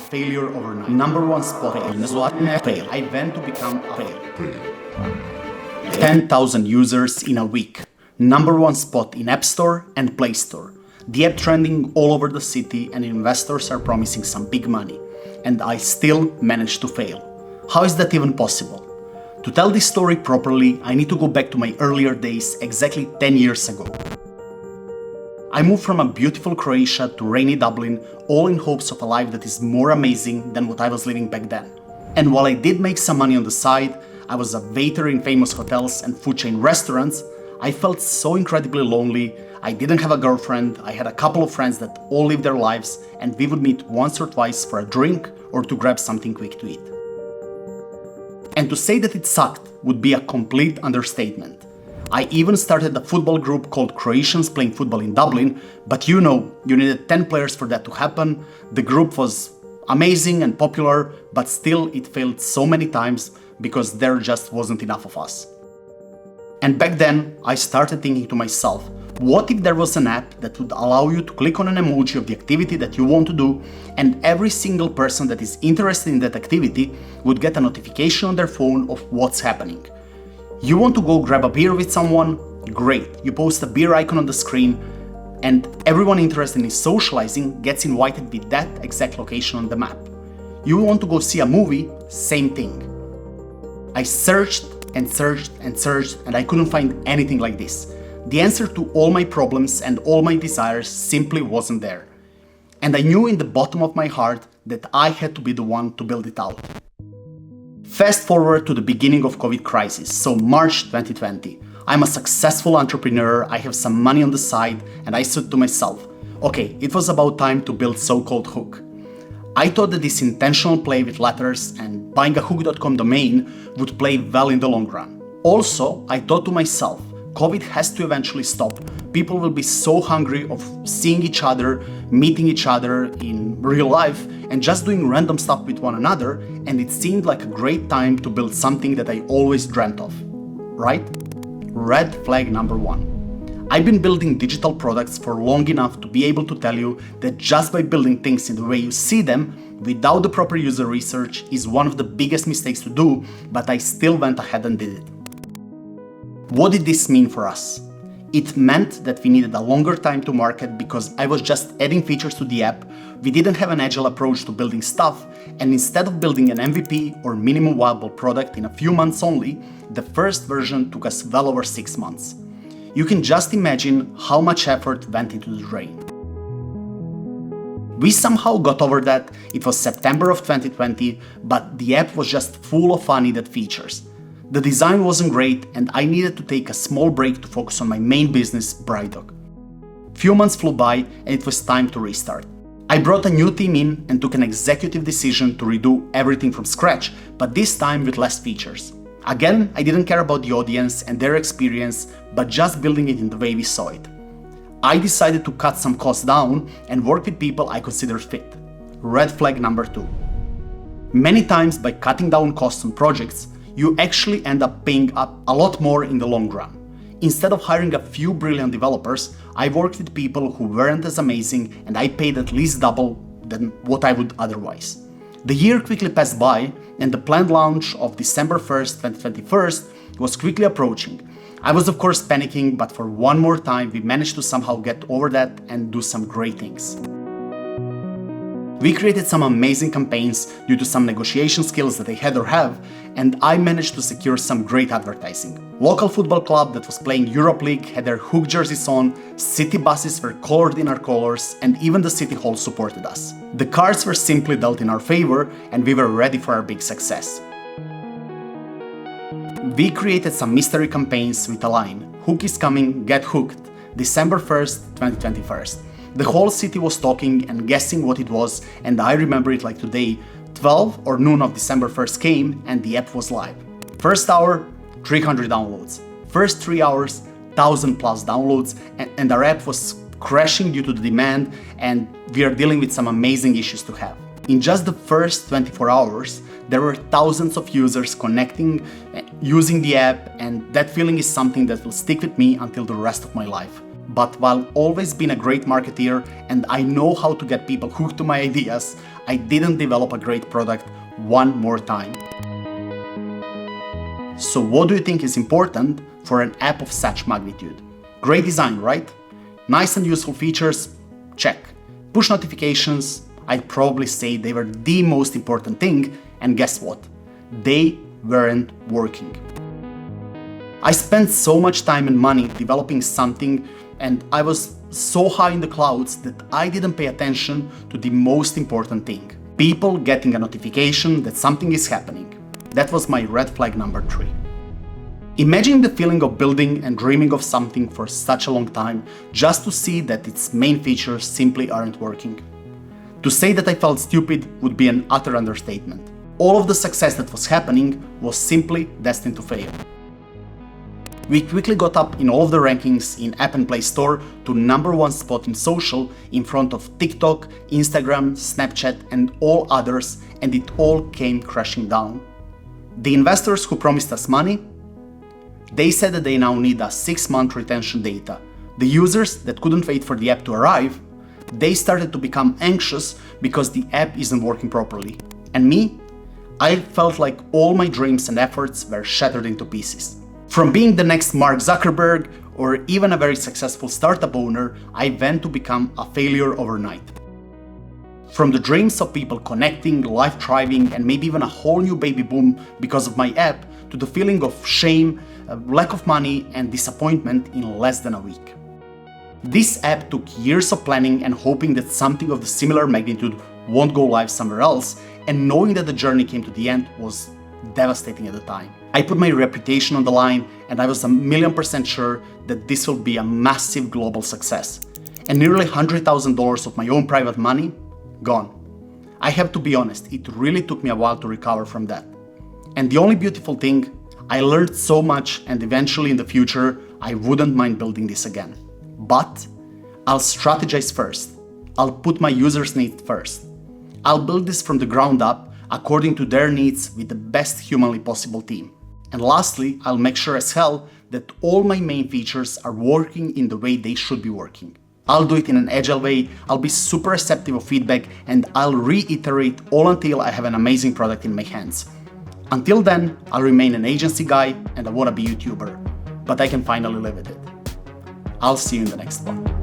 failure overnight. Number one spot, fail. I went to become a failure. 10,000 users in a week. Number one spot in App Store and Play Store. The app trending all over the city and investors are promising some big money. And I still managed to fail. How is that even possible? To tell this story properly, I need to go back to my earlier days, exactly 10 years ago. I moved from a beautiful Croatia to rainy Dublin, all in hopes of a life that is more amazing than what I was living back then. And while I did make some money on the side, I was a waiter in famous hotels and food chain restaurants, I felt so incredibly lonely. I didn't have a girlfriend, I had a couple of friends that all lived their lives, and we would meet once or twice for a drink or to grab something quick to eat. And to say that it sucked would be a complete understatement. I even started a football group called Croatians Playing Football in Dublin, but you needed 10 players for that to happen. The group was amazing and popular, but still it failed so many times because there just wasn't enough of us. And back then, I started thinking to myself, what if there was an app that would allow you to click on an emoji of the activity that you want to do, and every single person that is interested in that activity would get a notification on their phone of what's happening. You want to go grab a beer with someone? Great, you post a beer icon on the screen, and everyone interested in socializing gets invited with that exact location on the map. You want to go see a movie? Same thing. I searched and searched and searched, and I couldn't find anything like this. The answer to all my problems and all my desires simply wasn't there. And I knew in the bottom of my heart that I had to be the one to build it out. Fast forward to the beginning of COVID crisis, so March 2020. I'm a successful entrepreneur, I have some money on the side, and I said to myself, okay, it was about time to build so-called Hook. I thought that this intentional play with letters and buying a hook.com domain would play well in the long run. Also, I thought to myself, COVID has to eventually stop. People will be so hungry of seeing each other, meeting each other in real life, and just doing random stuff with one another, and it seemed like a great time to build something that I always dreamt of. Right? Red flag number one. I've been building digital products for long enough to be able to tell you that just by building things in the way you see them, without the proper user research, is one of the biggest mistakes to do, but I still went ahead and did it. What did this mean for us? It meant that we needed a longer time to market because I was just adding features to the app, we didn't have an agile approach to building stuff, and instead of building an MVP or minimum viable product in a few months only, the first version took us well over 6 months. You can just imagine how much effort went into the drain. We somehow got over that. It was September of 2020, but the app was just full of unneeded features. The design wasn't great, and I needed to take a small break to focus on my main business, BrightDog. Few months flew by, and it was time to restart. I brought a new team in and took an executive decision to redo everything from scratch, but this time with less features. Again, I didn't care about the audience and their experience, but just building it in the way we saw it. I decided to cut some costs down and work with people I considered fit. Red flag number two. Many times by cutting down costs on projects, you actually end up paying up a lot more in the long run. Instead of hiring a few brilliant developers, I worked with people who weren't as amazing, and I paid at least double than what I would otherwise. The year quickly passed by, and the planned launch of December 1st, 2021 was quickly approaching. I was of course panicking, but for one more time we managed to somehow get over that and do some great things. We created some amazing campaigns due to some negotiation skills that I had or have, and I managed to secure some great advertising. Local football club that was playing Europe League had their Hook jerseys on, city buses were colored in our colors, and even the city hall supported us. The cards were simply dealt in our favor, and we were ready for our big success. We created some mystery campaigns with a line, Hook is coming, get hooked, December 1st, 2021. The whole city was talking and guessing what it was, and I remember it like today. 12 or noon of December 1st came and the app was live. First hour, 300 downloads. First 3 hours, 1,000 plus downloads, and our app was crashing due to the demand, and we are dealing with some amazing issues to have. In just the first 24 hours, there were thousands of users connecting, using the app, and that feeling is something that will stick with me until the rest of my life. But while always been a great marketeer and I know how to get people hooked to my ideas, I didn't develop a great product one more time. So what do you think is important for an app of such magnitude? Great design, right? Nice and useful features? Check. Push notifications? I'd probably say they were the most important thing, and guess what? They weren't working. I spent so much time and money developing something, and I was so high in the clouds that I didn't pay attention to the most important thing. People getting a notification that something is happening. That was my red flag number 3. Imagine the feeling of building and dreaming of something for such a long time just to see that its main features simply aren't working. To say that I felt stupid would be an utter understatement. All of the success that was happening was simply destined to fail. We quickly got up in all of the rankings in App and Play Store to #1 spot in social in front of TikTok, Instagram, Snapchat and all others, and it all came crashing down. The investors who promised us money, they said that they now need a 6-month retention data. The users that couldn't wait for the app to arrive, they started to become anxious because the app isn't working properly. And me? I felt like all my dreams and efforts were shattered into pieces. From being the next Mark Zuckerberg or even a very successful startup owner, I went to become a failure overnight. From the dreams of people connecting, life thriving, and maybe even a whole new baby boom because of my app, to the feeling of shame, lack of money, and disappointment in less than a week. This app took years of planning and hoping that something of the similar magnitude won't go live somewhere else, and knowing that the journey came to the end was devastating at the time. I put my reputation on the line, and I was 1,000,000% sure that this will be a massive global success. And nearly $100,000 of my own private money, gone. I have to be honest, it really took me a while to recover from that. And the only beautiful thing, I learned so much, and eventually in the future, I wouldn't mind building this again. But I'll strategize first. I'll put my users' needs first. I'll build this from the ground up according to their needs with the best humanly possible team. And lastly, I'll make sure as hell that all my main features are working in the way they should be working. I'll do it in an agile way, I'll be super receptive of feedback, and I'll reiterate all until I have an amazing product in my hands. Until then, I'll remain an agency guy and a wannabe YouTuber, but I can finally live with it. I'll see you in the next one.